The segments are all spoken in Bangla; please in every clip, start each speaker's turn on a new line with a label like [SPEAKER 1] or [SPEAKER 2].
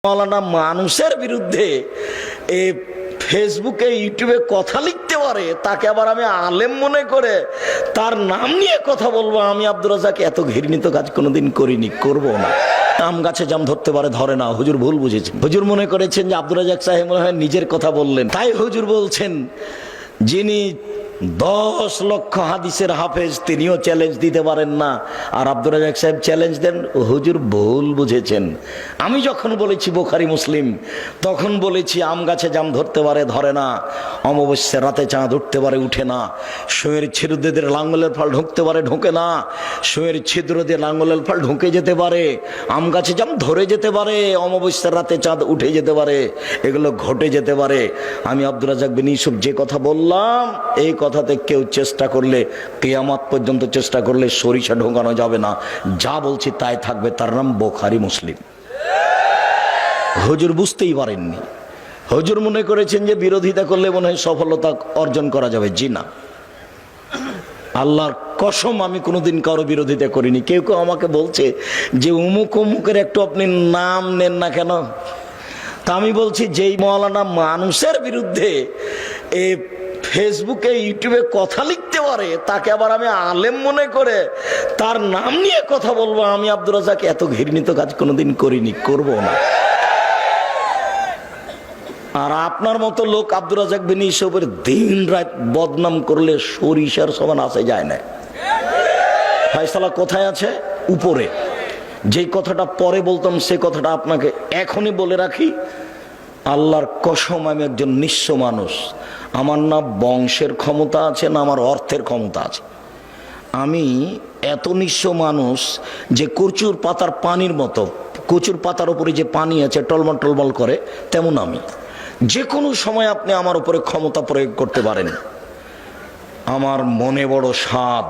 [SPEAKER 1] মৌলানা মানুষের বিরুদ্ধে এই ফেসবুকে ইউটিউবে কথা লিখতে পারে, তাকে আবার আমি আলেম মনে করে তার নাম নিয়ে কথা বলবো। আমি আব্দুর রাজ্জাক এত ঘৃণিত কাজ কোনোদিন করিনি, করবো না। আম গাছে জাম ধরতে পারে, ধরে না। হুজুর ভুল বুঝেছেন। হুজুর মনে করেছেন যে আব্দুর রাজ্জাক সাহেব মনে হয় নিজের কথা বললেন, তাই হুজুর বলছেন যিনি 10 লক্ষ হাদিসের হাফেজ তিনিও চ্যালেঞ্জ দিতে পারেন না, আর আব্দুর রাজ্জাক সাহেব চ্যালেঞ্জ দেন। হুজুর ভুল বুঝেছেন। আমি যখন বলেছি বুখারী মুসলিম, তখন বলেছি আম গাছে জাম ধরতে পারে, ধরে না। অমাবস্যার রাতে চাঁদ উঠতে পারে, উঠে না। সুঁয়ের ছিদ্র দিয়ে লাঙ্গলের ফল ঢুকতে পারে, ঢোকে না। সুঁয়ের ছিদ্র দিয়ে লাঙ্গলের ফল ঢুকে যেতে পারে। আম গাছে জাম ধরে যেতে পারে, অমাবস্যার রাতে চাঁদ উঠে যেতে পারে, এগুলো ঘটে যেতে পারে। আমি আব্দুর রাজ্জাক বিন ইউসুফ যে কথা বললাম, এই কথাতে কেউ চেষ্টা করলে, কিয়ামত পর্যন্ত চেষ্টা করলে সরিষা ঢোকানো যাবে না। যা বলছি তাই থাকবে, তার নাম বুখারী মুসলিম। হুজুর বুঝতেই পারেননি। হুজুর মনে করেছেন যে বিরোধিতা করলে মনে হয় সফলতা অর্জন করা যাবে। জি না, আল্লাহর কসম আমি কোনোদিন কারো বিরোধিতা করিনি। কেউ কেউ আমাকে বলছে যে অমুক অমুকের একটু আপনি নাম নেন না কেন। তা আমি বলছি যেই মৌলানা মানুষের বিরুদ্ধে এই ফেসবুকে ইউটিউবে কথা লিখতে পারে, তাকে আবার আমি আলেম মনে করে তার নাম নিয়ে কথা বলবো। আমি আব্দুর রাজ্জাক এত ঘৃণিত কাজ কোনোদিন করিনি, করবো না। আর আপনার মতো লোক আব্দুর রাজ্জাক বিন ইউসুফের দিন রাত বদনাম করলে সরিষার সমান আসে যায় না। ফয়সালা কোথায় আছে? উপরে। যেই কথাটা পরে বলতাম সে কথাটা আপনাকে এখনই বলে রাখি। আল্লাহর কসম আমি একজন নিঃস্ব মানুষ। আমার না বংশের ক্ষমতা আছে, না আমার অর্থের ক্ষমতা আছে। আমি এত নিঃস্ব মানুষ যে কচুর পাতার পানির মতো, কচুর পাতার উপরে যে পানি আছে টলমল টলমল করে, তেমন আমি। যে কোনো সময় আপনি আমার উপরে ক্ষমতা প্রয়োগ করতে পারেন। আমার মনে বড় স্বাদ,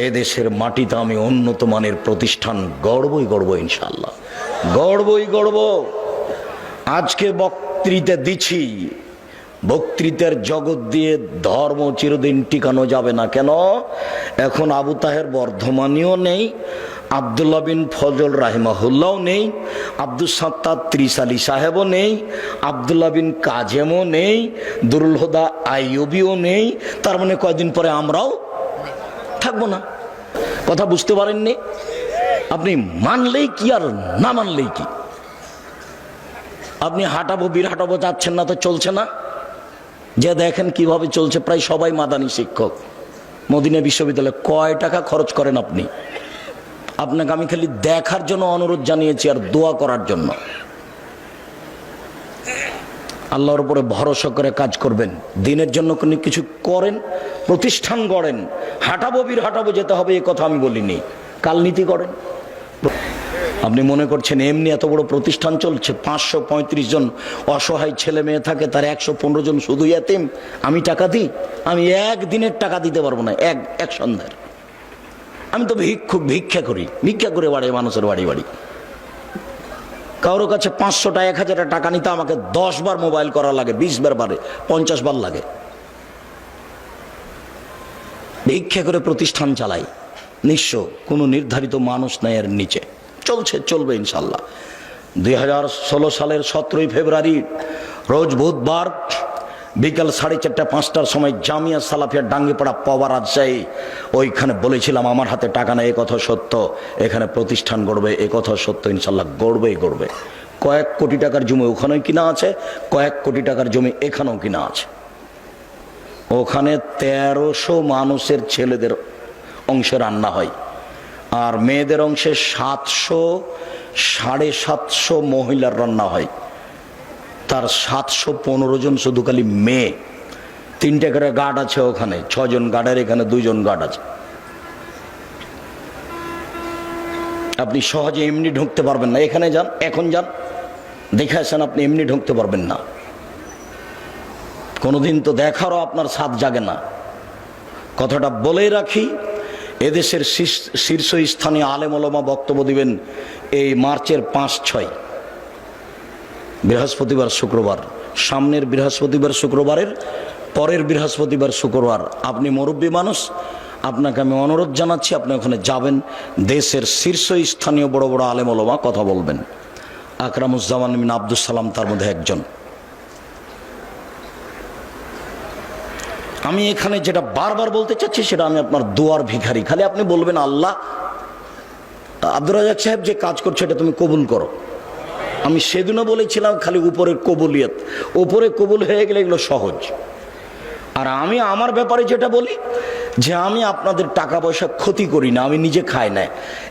[SPEAKER 1] এদেশের মাটিতে আমি উন্নত মানের প্রতিষ্ঠান গড়বই গড়ব, ইনশাল্লাহ গড়বই গড়ব। আজকে বক্তৃতা দিচ্ছি, বক্তৃতার জগৎ দিয়ে ধর্ম চিরদিন টিকানো যাবে না। কেন? এখন আবু তাহের বর্ধমানীও নেই, আব্দুল্লাহ বিন ফজল রাহিমাহুল্লাহও নেই, আব্দুল সাত্তার ত্রিশালী সাহেবও নেই, আব্দুল্লাহ বিন কাজেমও নেই, দুরুল হুদা আইয়ুবিও নেই। তার মানে কয়দিন পরে আমরাও থাকবো না। কথা বুঝতে পারেননি? আপনি মানলেই কি আর না মানলেই কি? আপনি হাঁটাবো বীর হাঁটাবো যাচ্ছেন না তো চলছে না। যে দেখেন কিভাবে চলছে, প্রায় সবাই মাদানী শিক্ষক। মদিনা বিশ্ববিদ্যালয়ে কয় টাকা খরচ করেন আপনি? আপনাকে আমি খালি দেখার জন্য অনুরোধ জানিয়েছি আর দোয়া করার জন্য। আল্লাহর উপরে ভরসা করে কাজ করবেন, দিনের জন্য কোনো কিছু করেন, প্রতিষ্ঠান গড়েন। হাঁটাবো বীর হাঁটাবো যেতে হবে এ কথা আমি বলিনি, কাল নীতি করেন। আপনি মনে করছেন এমনি এত বড় প্রতিষ্ঠান চলছে, 535 জন অসহায় ছেলে মেয়ে থাকে, তার 115 জন শুধু ইয়াতিম। আমি টাকা দিই? আমি একদিনের টাকা দিতে পারবো না, এক সন্ধ্যার। আমি তো ভিক্ষা করি, ভিক্ষা করে বাড়ি মানুষের বাড়ি বাড়ি। কারোর কাছে 500টা 1000 টাকা নিতে আমাকে 10 বার মোবাইল করা লাগে, 20 বার বারে 50 বার লাগে। ভিক্ষা করে প্রতিষ্ঠান চালাই, নিঃস্ব, কোনো নির্ধারিত মানুষ নাই এর নিচে। চলছে, চলবে ইনশাল্লাহ। 2016 সালের 17 ফেব্রুয়ারি রোজ বুধবার বিকাল 4:30-5টার সময় জামিয়া সালাফিয়া ডাঙ্গিপাড়া পাওয়া রাজশাহী, ওইখানে বলেছিলাম আমার হাতে টাকা নেই, এ কথা সত্য। এখানে প্রতিষ্ঠান গড়বে, এ কথা সত্য, ইনশাল্লাহ গড়বেই গড়বে। কয়েক কোটি টাকার জমি ওখানেও কিনা আছে, কয়েক কোটি টাকার জমি এখানেও কিনা আছে। ওখানে 1300 মানুষের ছেলেদের অংশে রান্না হয়, আর মেয়েদের অংশে 700-750 মহিলার রান্না হয়। তার 715 জন শুধু খালি মেয়ে। 3টে করে গার্ড আছে ওখানে, 6 জন গার্ডের, এখানে 2 জন গার্ড আছে। আপনি সহজে এমনি ঢুকতে পারবেন না। এখানে যান, এখন যান, দেখে আসেন, আপনি এমনি ঢুকতে পারবেন না। কোনোদিন তো দেখারও আপনার সাথ জাগে না। কথাটা বলেই রাখি, এদেশের শীর্ষস্থানীয় আলেম ওলামা বক্তব্য দিবেন এই মার্চের 5-6, বৃহস্পতিবার শুক্রবার। সামনের বৃহস্পতিবার শুক্রবারের পরের বৃহস্পতিবার শুক্রবার। আপনি মুরব্বী মানুষ, আপনাকে আমি অনুরোধ জানাচ্ছি, আপনি ওখানে যাবেন। দেশের শীর্ষস্থানীয় বড় বড় আলেম ওলামা কথা বলবেন। আকরামুজ্জামান বিন আব্দুল সালাম তার মধ্যে একজন। আমি এখানে যেটা বারবার বলতে চাচ্ছি সেটা, আমি আপনার দোয়ার ভিখারি। খালি আপনি বলবেন আল্লাহ আব্দুর রাজ্জাক সাহেব যে কাজ করছে এটা তুমি কবুল করো। আমি সেদিনও বলেছিলাম খালি উপরের কবুলিয়ত, উপরে কবুল হয়ে গেলে এগুলো সহজ। আর আমি আমার ব্যাপারে যেটা বলি যে আমি আপনাদের টাকা পয়সা ক্ষতি করি না, আমি নিজে খাই না।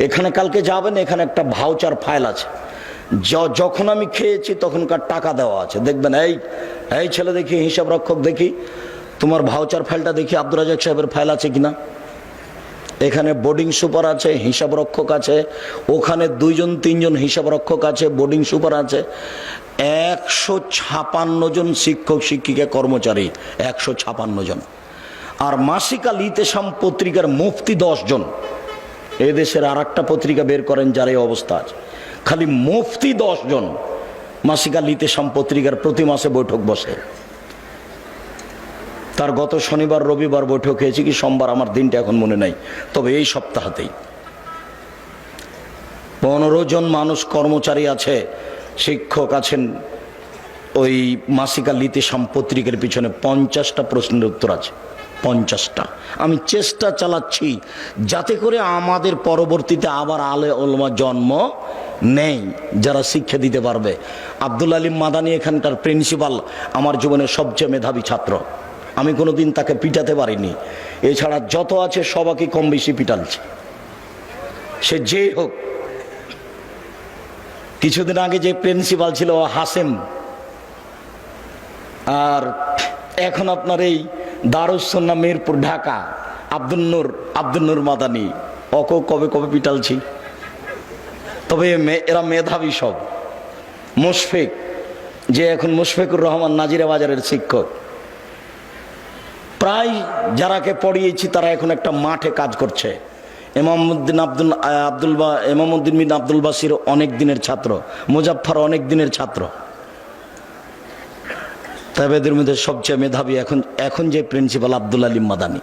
[SPEAKER 1] এখানে কালকে যাবেন, এখানে একটা ভাউচার ফাইল আছে, যখন আমি খেয়েছি তখনকার টাকা দেওয়া আছে। দেখবেন এই ছেলে দেখি, হিসাব রক্ষক দেখি, তোমার ভাউচার ফাইলটা দেখি আব্দুর রাজ্জাক সাহেবের ফাইল আছে কিনা। এখানে বোর্ডিং সুপার আছে, হিসাব রক্ষক আছে, ওখানে 2জন 3জন হিসাব রক্ষক আছে, বোর্ডিং সুপার আছে, 156 জন শিক্ষক শিক্ষিকা কর্মচারী, 156 জন। আর মাসিকা লিতেশাম পত্রিকার মুফতি 10 জন। এদেশের আর একটা পত্রিকা বের করেন যার এই অবস্থা আছে, খালি মুফতি 10 জন। মাসিকা লিতেশাম পত্রিকার প্রতি মাসে বৈঠক বসে। তার গত শনিবার রবিবার বৈঠক হয়েছে কি সোমবার, আমার দিনটা এখন মনে নাই, তবে এই সপ্তাহতেই 15 জন মানুষ কর্মচারী আছে, শিক্ষক আছেন। ওই মাসিকা লিতেশাম পত্রিকার পিছনে 50টা প্রশ্নের উত্তর আছে, 50টা। আমি চেষ্টা চালাচ্ছি যাতে করে আমাদের পরবর্তীতে আবার আলে ওলমা জন্ম নেই যারা শিক্ষা দিতে পারবে। আব্দুল আলিম মাদানী এখানকার প্রিন্সিপাল, আমার জীবনের সবচেয়ে মেধাবী ছাত্র। আমি কোনোদিন তাকে পিটাতে পারিনি, এছাড়া যত আছে সবাইকে কম বেশি পিটালছে, সে যেই হোক। কিছুদিন আগে যে প্রিন্সিপাল ছিল হাসেম, আর এখন আপনার এই দারুস সুন্নাহ মিরপুর ঢাকা আব্দুল নূর মাদানী, কবে কবে পিটালছি। তবে এরা মেধাবী সব। মুশফিক, যে এখন মুশফিকুর রহমান নাজিরা বাজারের শিক্ষক, প্রায় যারাকে পড়িয়েছি তারা এখন একটা মাঠে কাজ করছে। ইমামউদ্দিন বিন আব্দুল বাসির অনেক দিনের ছাত্র, মুজাফফর অনেক দিনের ছাত্র। তবে এদের মধ্যে সবচেয়ে মেধাবী এখন যে প্রিন্সিপাল আব্দুল আলিম মাদানী।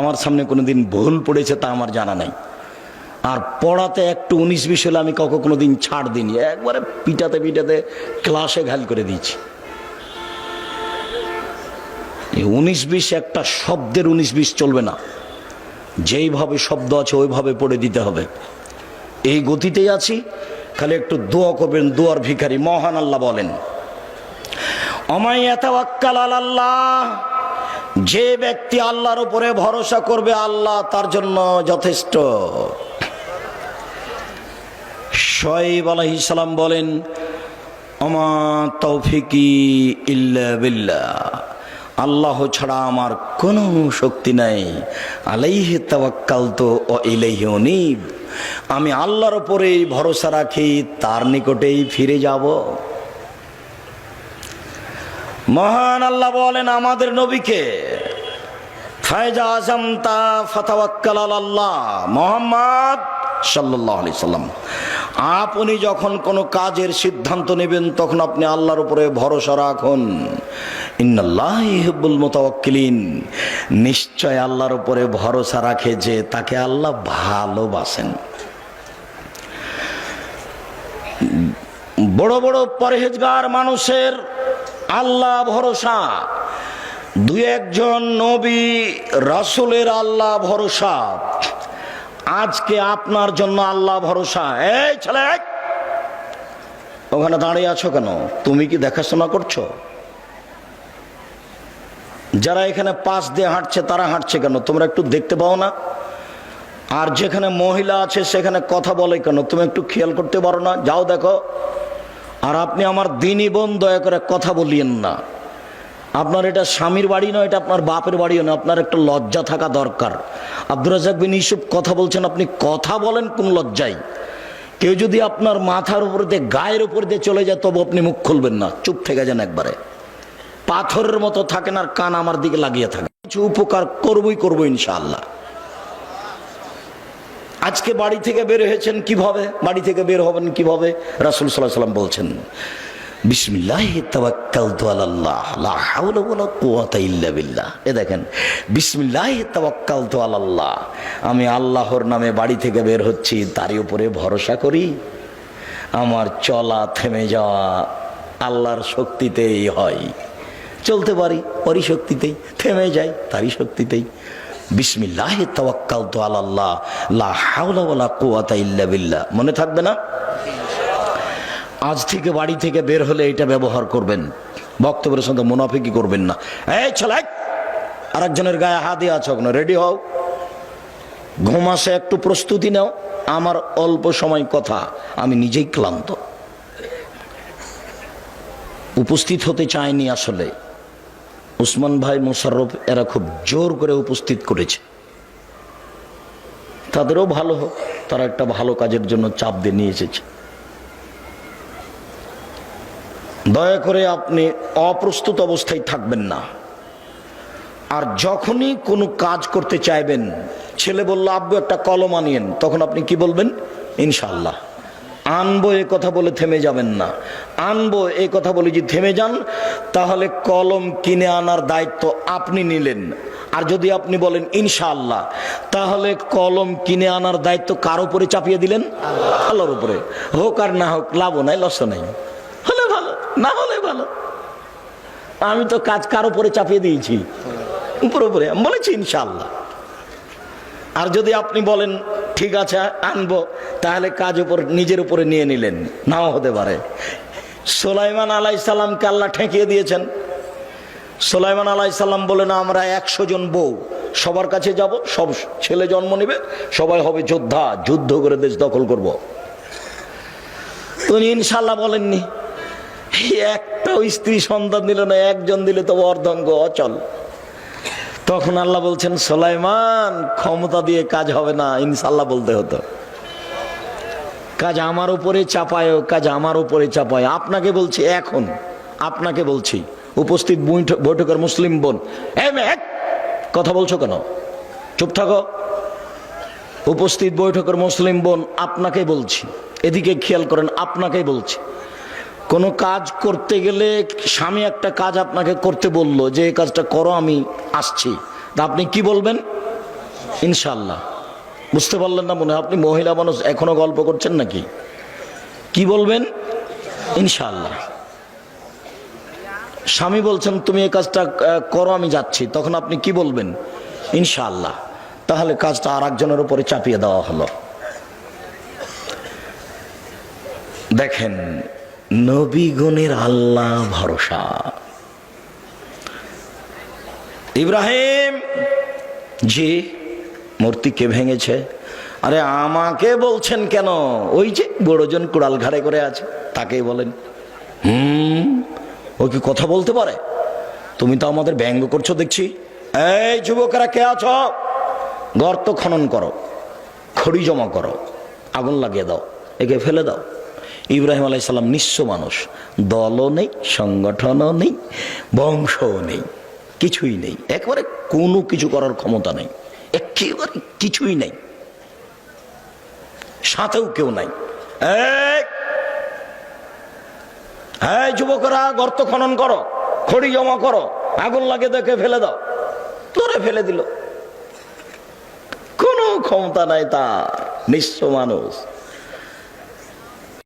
[SPEAKER 1] আমার সামনে কোনোদিন ভুল পড়েছে তা আমার জানা নাই। আর পড়াতে একটু 19-20 হলে আমি কোনোদিন ছাড় দিইনি, একবারে পিটাতে ক্লাসে ঘাল করে দিয়েছি। 19-20 একটা শব্দের 19-20 চলবে না, যেইভাবে শব্দ আছে ওইভাবে পড়ে দিতে হবে। এই গতিতেই আছি, খালি একটু দোয়া করবেন, দোয়ার ভিখারি। মহান আল্লাহ বলেন, ওমাই ইয়াতাওয়াক্কাল আলাল্লাহ, যে ব্যক্তি আল্লাহর উপরে ভরসা করবে আল্লাহ তার জন্য যথেষ্ট। শুআয়ব আলাইহিস সালাম বলেন, ওমা তৌফিকি ইল্লা বিল্লাহ, আল্লাহ ছাড়া আমার কোনো শক্তি নাই। আলাইহি তাওয়াক্কালতু ওয়া ইলাইহি উনীব, আমি আল্লাহর উপরেই ভরসা রাখি, তার নিকটেই ফিরে যাব। মহান আল্লাহ বলেন আমাদের নবীকে, ফায়জা আযামতা ফাতাওয়াক্কাল আলাল্লাহ, মুহাম্মদ সাল্লাল্লাহু আলাইহি সাল্লাম, আপনি যখন কোনো কাজের সিদ্ধান্ত নেবেন তখন আপনি আল্লাহর উপরে ভরসা রাখুন। ইন্নাল্লাহা ইউহিব্বুল মুতাওয়াক্কিলিন, নিশ্চয় আল্লাহর উপরে ভরসা রাখে যে তাকে আল্লাহ ভালোবাসেন। বড় বড় পরহেজগার মানুষের আল্লাহ ভরসা, 2-1 নবী রাসূলের আল্লাহ ভরসা। আজকে আপনার জন্য আল্লাহ ভরসা। এই ছেলে, ওখানে দাঁড়িয়ে আছো কেন? তুমি কি দেখাশোনা করছো? যারা এখানে পাশ দিয়ে হাঁটছে তারা হাঁটছে কেন? তোমরা একটু দেখতে পাও না? আর যেখানে মহিলা আছে সেখানে কথা বলে কেন? তুমি একটু খেয়াল করতে পারো না? যাও দেখো। আর আপনি আমার দিনী বোন, দয়া করে কথা বলিয়েন না। আপনার এটা স্বামীর বাড়ি নয়, এটা আপনার বাপের বাড়িও না। আপনার একটা লজ্জা থাকা দরকার। আব্দুর রাজ্জাক বিন ইউসুফ কথা বলছেন, আপনি কথা বলেন কোন লজ্জায়? কেউ যদি আপনার মাথার উপর দিয়ে, গায়ের উপর দিয়ে চলে যায় তবে আপনি মুখ খুলবেন না, চুপ থেকে যান একবারে। পাথরের মতো থাকেন আর কান আমার দিকে লাগিয়ে থাকেন। কিছু উপকার করবো ইনশাআল্লাহ। আজকে বাড়ি থেকে বের হয়েছেন কিভাবে? বাড়ি থেকে বের হবেন কিভাবে? রাসূল সাল্লাল্লাহু আলাইহি ওয়াসাল্লাম বলছেন, বিসমিল্লাহি তাওয়াক্কালতু আলাল্লাহ লা হাওলা ওয়ালা কুওয়াতা ইল্লা বিল্লাহ। এ দেখেন, বিসমিল্লাহি তাওয়াক্কালতু আলাল্লাহ, আমি আল্লাহর নামে বাড়ি থেকে বের হচ্ছি, তারই উপরে ভরসা করি। আমার চলা থেমে যাওয়া আল্লাহর শক্তিতেই হয়। চলতে পারি ওরই শক্তিতেই, থেমে যাই তারই শক্তিতেই। বিসমিল্লাহি তাওয়াক্কালতু আলাল্লাহ লা হাওলা ওয়ালা কুওয়াতা ইল্লা বিল্লাহ। মনে থাকবে না? আজ থেকে বাড়ি থেকে বের হলে এটা ব্যবহার করবেন, বক্তব্যের সঙ্গে মুনাফিকি করবেন না। এই ছেলে, আরেকজনের গায়ে হাত দিয়ে আছো না, রেডি হও, ঘুম আসে, একটু প্রস্তুতি নাও। আমার অল্প সময় কথা, আমি নিজেই ক্লান্ত, উপস্থিত হতে চায়নি। আসলে উসমান ভাই, মোশাররফ এরা খুব জোর করে উপস্থিত করেছে। তাদেরও ভালো হোক, তারা একটা ভালো কাজের জন্য চাপ দিয়ে নিয়ে এসেছে। দয়া করে আপনি অপ্রস্তুত অবস্থায় থাকবেন না। আর যখনই কোনো কাজ করতে চাইবেন, ছেলে বলল আব্বু একটা কলম আনিয়েন, তখন আপনি কি বলবেন? ইনশাআল্লাহ। আনবো এ কথা বলে থেমে যাবেন না। আনবো এই কথা বলে যদি থেমে যান, তাহলে কলম কিনে আনার দায়িত্ব আপনি নিলেন। আর যদি আপনি বলেন ইনশাআল্লাহ, তাহলে কলম কিনে আনার দায়িত্ব কার উপরে চাপিয়ে দিলেন? আল্লাহর উপরে। হোক আর না হোক, লাভও নাই লসও নাই, হলে ভালো না হলে ভালো। আমি তো কাজ কার উপরে চাপিয়ে দিয়েছি? উপরে উপরে আমি বলেছি ইনশাআল্লাহ। আর যদি আপনি বলেন ঠিক আছে আনবো, তাহলে কাজ উপর নিজের উপরে নিয়ে নিলেন, নাও হতে পারে। সুলাইমান আলাইহিস সালামকে আল্লাহ ঠেকিয়ে দিয়েছেন। সুলাইমান আলাইহিস সালাম বলেন আমরা 100 জন বউ, সবার কাছে যাব, সব ছেলে জন্ম নেবে, সবাই হবে যোদ্ধা, যুদ্ধ করে দেশ দখল করব। উনি ইনশাআল্লাহ বলেননি। একটাও স্ত্রী সন্তান দিল না, একজন দিলে তো অর্ধাঙ্গ অচল। তখন আল্লাহ বলছেন সুলাইমান, ক্ষমতা দিয়ে কাজ হবে না, ইনশাআল্লাহ বলতে হতো। কাজ আমার উপরে চাপায়, কাজ আমার উপরে চাপায়। আপনাকে বলছি, এখন আপনাকে বলছি, উপস্থিত বৈঠকের মুসলিম বোন, কথা বলছো কেন? চুপ থাকো। উপস্থিত বৈঠকের মুসলিম বোন, আপনাকে বলছি, এদিকে খেয়াল করেন, আপনাকেই বলছি। কোনো কাজ করতে গেলে স্বামী একটা কাজ আপনাকে করতে বললো যে এই কাজটা করো, আমি আসছি, তা আপনি কি বলবেন? ইনশাআল্লাহ। বুঝতে পারলেন না মনে হয়? আপনি মহিলা মানুষ, এখনো গল্প করছেন নাকি? কি বলবেন? ইনশাআল্লাহ। স্বামী বলছেন তুমি এই কাজটা করো, আমি যাচ্ছি, তখন আপনি কি বলবেন? ইনশাআল্লাহ। তাহলে কাজটা আর একজনের উপরে চাপিয়ে দেওয়া হলো। দেখেন, নবীগণের আল্লাহ ভরসা। ইব্রাহিম জি, মূর্তি কে ভেঙেছে? আরে আমাকে বলছেন কেন? ওই যে বড়জন কুড়াল ঘাড়ে করে আছে, তাকেই বলেন। ও কি কথা বলতে পারে? তুমি তো আমাদের ব্যঙ্গ করছো দেখছি। এই যুবকেরা কে আছো? গর্ত খনন করো, খড়ি জমা করো, আগুন লাগিয়ে দাও, একে ফেলে দাও। ইব্রাহিম আলাইহিস সালাম নিঃস্ব মানুষ, দলও নেই, সংগঠনও নেই, বংশও নেই, কিছুই নেই, একবারে কোনো কিছু করার ক্ষমতা নেই, একেবারে কিছুই নেই, সাথেও কেউ নাই। এই যুবকরা গর্ত খনন করো, খড়ি জমা করো, আগুন লাগিয়ে দেখে ফেলে দাও। ধরে ফেলে দিল, কোনো ক্ষমতা নাই তার, নিঃস্ব মানুষ।